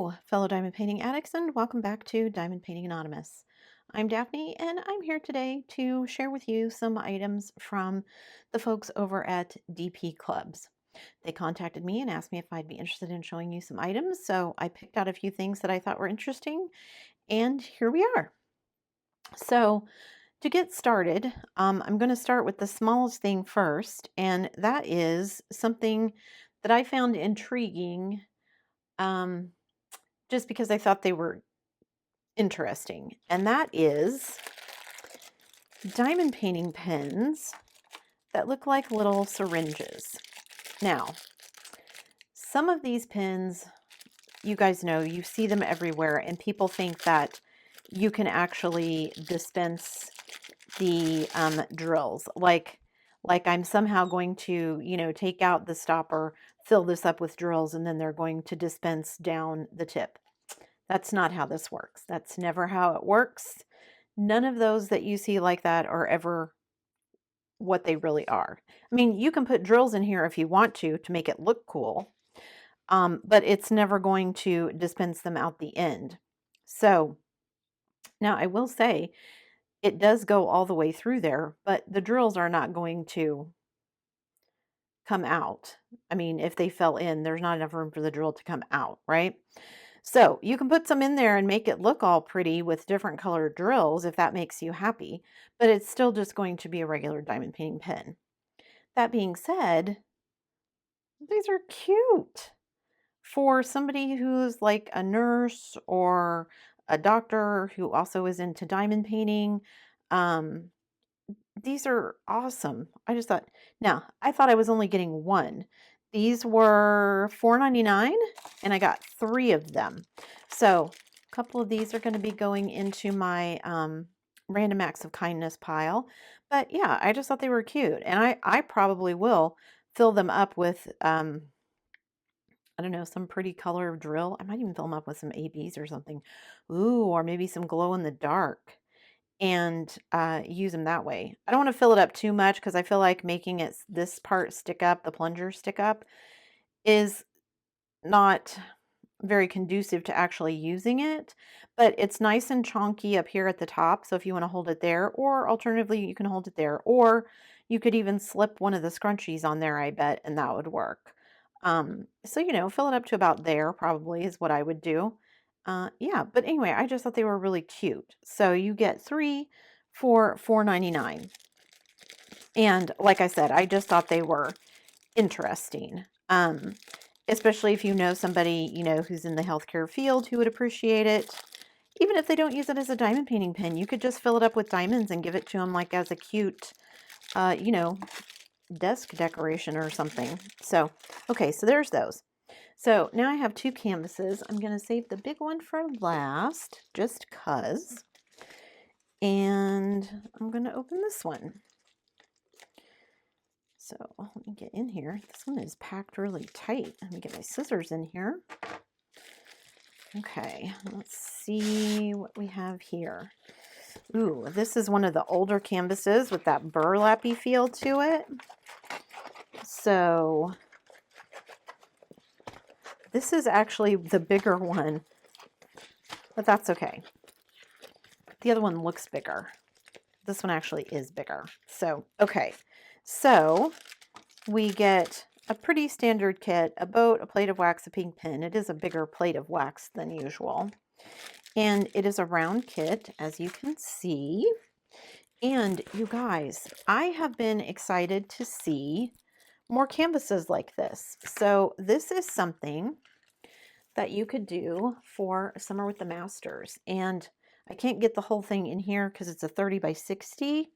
Hello, fellow diamond painting addicts, and welcome back to Diamond Painting Anonymous. I'm Daphne, and I'm here today to share with you some items from the folks over at DPClubs. They contacted me and asked me if I'd be interested in showing you some items, so I picked out a few things that I thought were interesting, and here we are. So, to get started, I'm going to start with the smallest thing first, and that is something that I found intriguing. Um, just because I thought they were interesting, and that is diamond painting pens that look like little syringes. Now, some of these pens, you guys know, you see them everywhere, and people think that you can actually dispense the drills. Like I'm somehow going to, take out the stopper, fill this up with drills, and then they're going to dispense down the tip. That's not how this works. That's never how it works. None of those that you see like that are ever what they really are. I mean, you can put drills in here if you want to make it look cool, but it's never going to dispense them out the end. So now I will say it does go all the way through there, but the drills are not going to come out. I mean, if they fell in, there's not enough room for the drill to come out, right? So you can put some in there and make it look all pretty with different colored drills if that makes you happy, but it's still just going to be a regular diamond painting pen. That being said, these are cute for somebody who's like a nurse or a doctor who also is into diamond painting. Um, these are awesome. I thought I was only getting one. These were $4.99 and I got 3 of them. So a couple of these are going to be going into my random acts of kindness pile. But yeah, I just thought they were cute. And I probably will fill them up with, I don't know, some pretty color drill. I might even fill them up with some ABs or something. Ooh, or maybe some glow in the dark and use them that way. I don't want to fill it up too much because I feel like making this part stick up, the plunger stick up, is not very conducive to actually using it, but it's nice and chunky up here at the top. So if you want to hold it there, or alternatively, you can hold it there, or you could even slip one of the scrunchies on there, I bet, and that would work. So, fill it up to about there probably is what I would do. Yeah, but anyway, I just thought they were really cute. So you get 3 for $4.99. And like I said, I just thought they were interesting. Especially if you know somebody, who's in the healthcare field who would appreciate it. Even if they don't use it as a diamond painting pen, you could just fill it up with diamonds and give it to them like as a cute, desk decoration or something. So, okay, so there's those. So now I have 2 canvases. I'm going to save the big one for last, just 'cause. And I'm going to open this one. So let me get in here. This one is packed really tight. Let me get my scissors in here. Okay, let's see what we have here. Ooh, this is one of the older canvases with that burlappy feel to it. So this is actually the bigger one, but that's okay. The other one looks bigger. This one actually is bigger. So, okay. So we get a pretty standard kit, a boat, a plate of wax, a pink pen. It is a bigger plate of wax than usual. And it is a round kit, as you can see. And you guys, I have been excited to see more canvases like this. So this is something that you could do for Summer with the Masters. And I can't get the whole thing in here because it's a 30 by 60.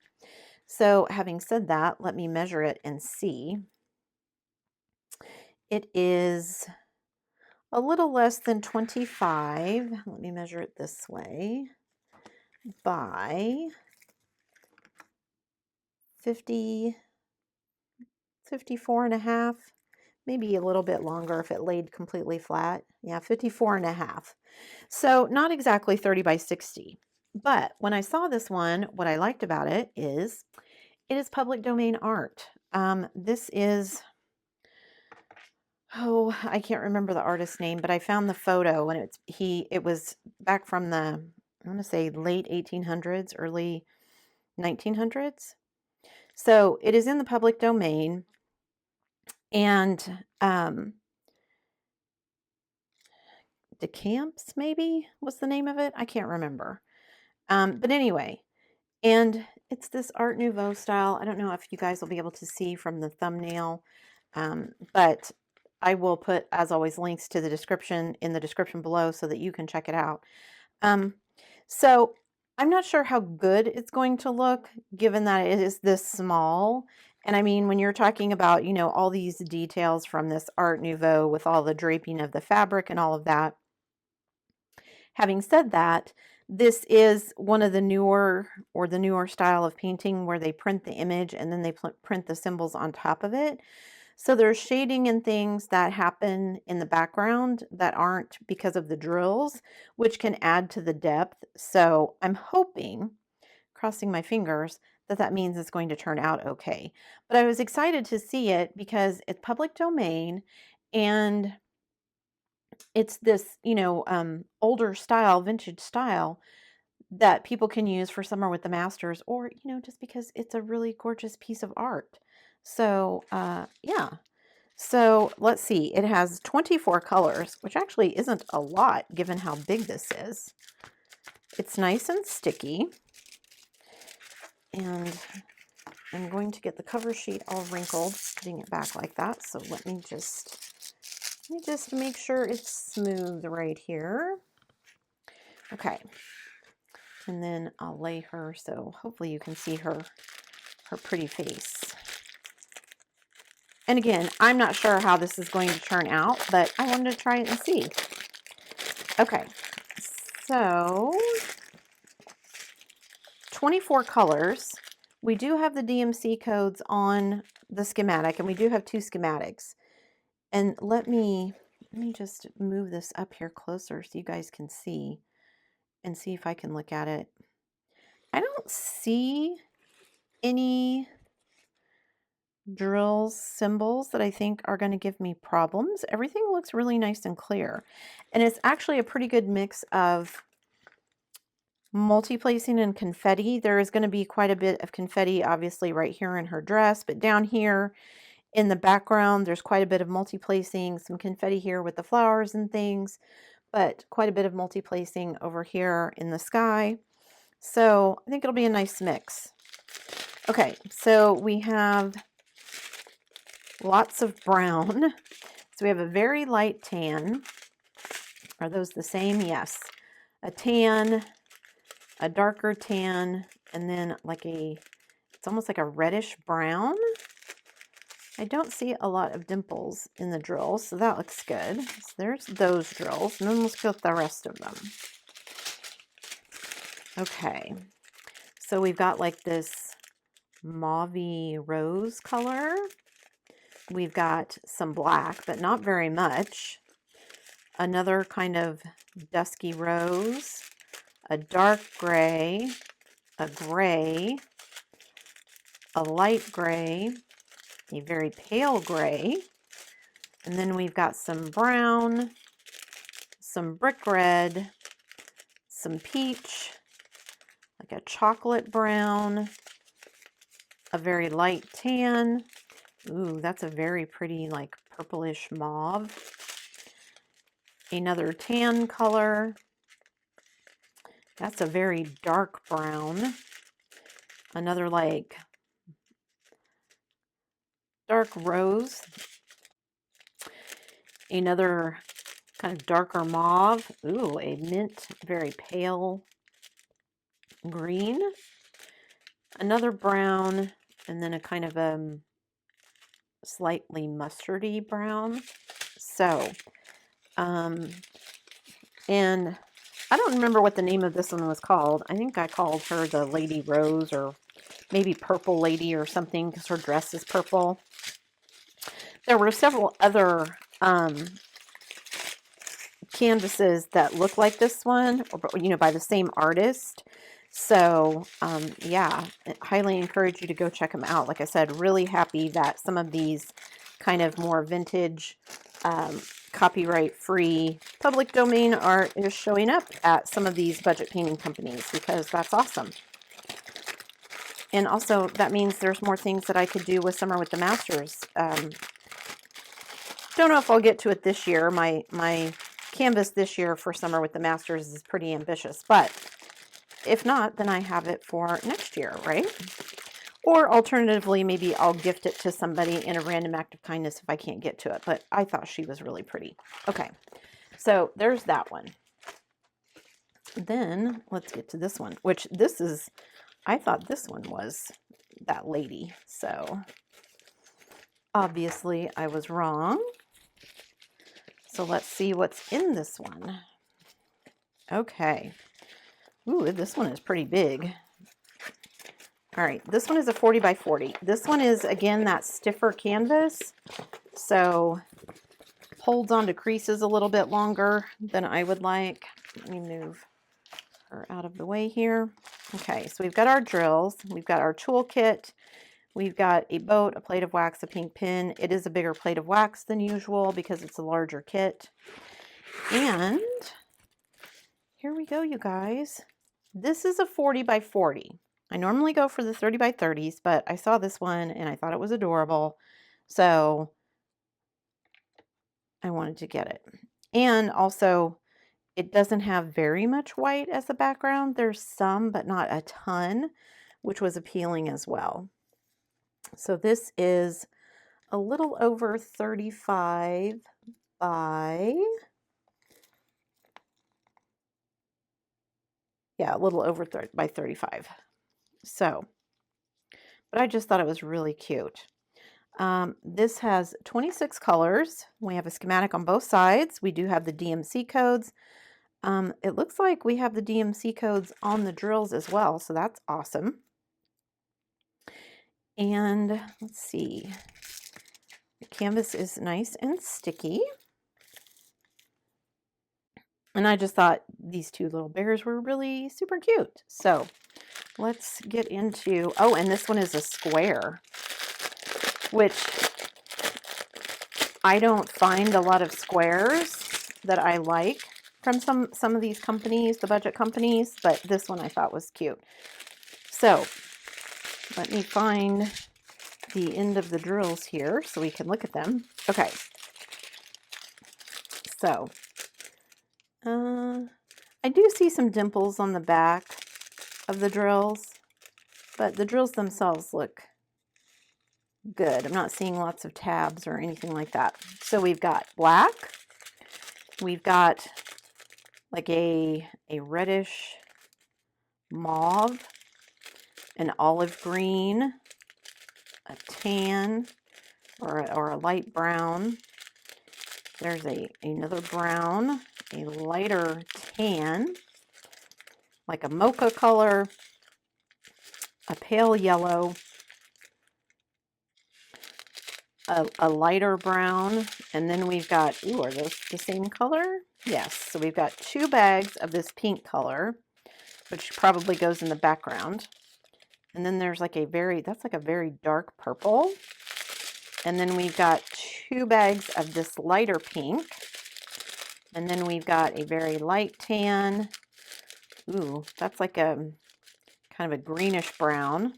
So having said that, let me measure it and see. It is a little less than 25. Let me measure it this way. By 50, 54 and a half. Maybe a little bit longer if it laid completely flat. Yeah, 54 and a half. So not exactly 30 by 60. But when I saw this one, what I liked about it is public domain art. This is Oh, I can't remember the artist's name, but I found the photo and it was back from the, I want to say late 1800s, early 1900s. So it is in the public domain, and DeCamps maybe was the name of it. I can't remember. But anyway, and it's this Art Nouveau style. I don't know if you guys will be able to see from the thumbnail, but I will put, as always, links to the description in the description below so that you can check it out. So I'm not sure how good it's going to look given that it is this small. And I mean, when you're talking about, you know, all these details from this Art Nouveau with all the draping of the fabric and all of that. Having said that, this is one of the newer style of painting where they print the image and then they print the symbols on top of it. So there's shading and things that happen in the background that aren't because of the drills, which can add to the depth. So I'm hoping, crossing my fingers, that that means it's going to turn out okay. But I was excited to see it because it's public domain and it's this, you know, older style, vintage style that people can use for summer with the masters, or, you know, just because it's a really gorgeous piece of art. So, yeah. So let's see, it has 24 colors, which actually isn't a lot given how big this is. It's nice and sticky. And I'm going to get the cover sheet all wrinkled, putting it back like that. So let me just make sure it's smooth right here. Okay. And then I'll lay her so hopefully you can see her pretty face. And again, I'm not sure how this is going to turn out, but I wanted to try it and see. Okay, so 24 colors. We do have the DMC codes on the schematic, and we do have two schematics. And let me just move this up here closer so you guys can see and see if I can look at it. I don't see any drills, symbols that I think are going to give me problems. Everything looks really nice and clear. And it's actually a pretty good mix of multi-placing and confetti. There is going to be quite a bit of confetti, obviously, right here in her dress, but down here in the background, there's quite a bit of multi-placing, some confetti here with the flowers and things, but quite a bit of multi-placing over here in the sky. So I think it'll be a nice mix. Okay, so we have lots of brown. So we have a very light tan. Are those the same? Yes. A tan, a darker tan, and then like it's almost like a reddish brown. I don't see a lot of dimples in the drills, so that looks good. So there's those drills, and then let's go with the rest of them. Okay, so we've got like this mauvey rose color. We've got some black, but not very much. Another kind of dusky rose, a dark gray, a gray, a light gray, a very pale gray, and then we've got some brown, some brick red, some peach, like a chocolate brown, a very light tan. Ooh, that's a very pretty like purplish mauve. Another tan color. That's a very dark brown. Another like dark rose. Another kind of darker mauve. Ooh, a mint, very pale green. Another brown, and then a kind of slightly mustardy brown. So, and I don't remember what the name of this one was called. I think I called her the Lady Rose, or maybe Purple Lady or something, because her dress is purple. There were several other canvases that look like this one, or, you know, by the same artist. So yeah, I highly encourage you to go check them out. Like I said, really happy that some of these kind of more vintage copyright free public domain art is showing up at some of these budget painting companies, because that's awesome. And also that means there's more things that I could do with Summer with the Masters. Don't know if I'll get to it this year. My canvas this year for Summer with the Masters is pretty ambitious, but if not, then I have it for next year, right? Or alternatively, maybe I'll gift it to somebody in a random act of kindness if I can't get to it. But I thought she was really pretty. Okay, so there's that one. Then let's get to this one, which this is, I thought this one was that lady. So obviously I was wrong. So let's see what's in this one. Okay. Ooh, this one is pretty big. All right, this one is a 40 by 40. This one is, again, that stiffer canvas, so holds onto creases a little bit longer than I would like. Let me move her out of the way here. Okay, so we've got our drills, we've got our toolkit, we've got a boat, a plate of wax, a pink pin. It is a bigger plate of wax than usual because it's a larger kit. And here we go, you guys. This is a 40 by 40. I normally go for the 30 by 30s, but I saw this one and I thought it was adorable. So I wanted to get it. And also, it doesn't have very much white as a background. There's some, but not a ton, which was appealing as well. So this is a little over 35 by, yeah, a little over 30 by 35. So, but I just thought it was really cute. This has 26 colors. We have a schematic on both sides. We do have the DMC codes. It looks like we have the DMC codes on the drills as well, so that's awesome. And let's see, the canvas is nice and sticky. And I just thought these two little bears were really super cute. So let's get into, oh, and this one is a square, which I don't find a lot of squares that I like from some of these companies, the budget companies, but this one I thought was cute. So let me find the end of the drills here so we can look at them. Okay. So I do see some dimples on the back of the drills, but the drills themselves look good. I'm not seeing lots of tabs or anything like that. So we've got black, we've got like a reddish mauve, an olive green, a tan, or a light brown. There's another brown, a lighter tan, like a mocha color, a pale yellow, a lighter brown, and then we've got, ooh, are those the same color? Yes, so we've got 2 bags of this pink color, which probably goes in the background. And then there's like that's like a very dark purple. And then we've got 2 bags of this lighter pink. And then we've got a very light tan. Ooh, that's like a kind of a greenish brown,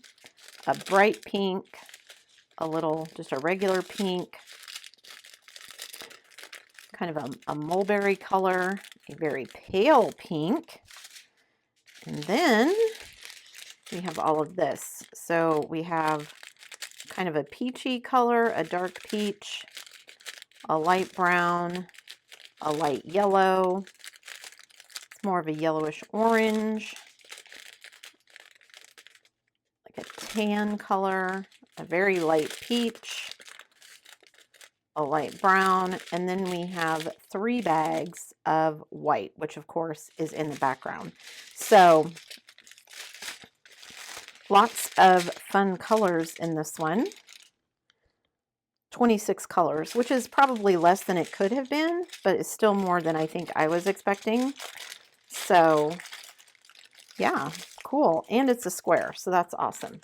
a bright pink, just a regular pink, kind of a mulberry color, a very pale pink, and then we have all of this. So we have kind of a peachy color, a dark peach, a light brown, a light yellow, it's more of a yellowish orange, like a tan color, a very light peach, a light brown, and then we have 3 bags of white, which of course is in the background. So lots of fun colors in this one. 26 colors, which is probably less than it could have been, but it's still more than I think I was expecting. So yeah, cool. And it's a square, so that's awesome.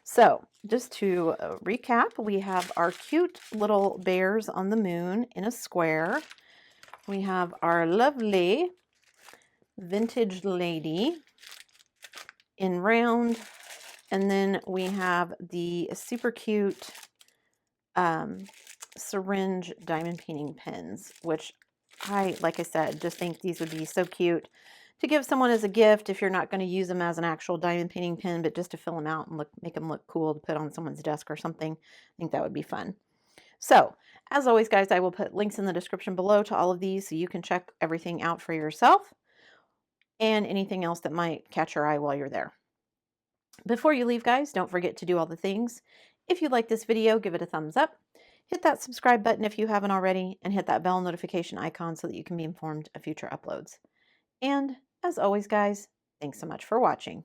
So, just to recap, we have our cute little bears on the moon in a square. We have our lovely vintage lady in round. And then we have the super cute syringe diamond painting pens, which like I said, just think these would be so cute to give someone as a gift if you're not going to use them as an actual diamond painting pen, but just to fill them out and make them look cool to put on someone's desk or something. I think that would be fun. So, as always, guys, I will put links in the description below to all of these so you can check everything out for yourself and anything else that might catch your eye while you're there. Before you leave, guys, don't forget to do all the things. If you like this video, give it a thumbs up. Hit that subscribe button if you haven't already, and hit that bell notification icon so that you can be informed of future uploads. And as always, guys, thanks so much for watching.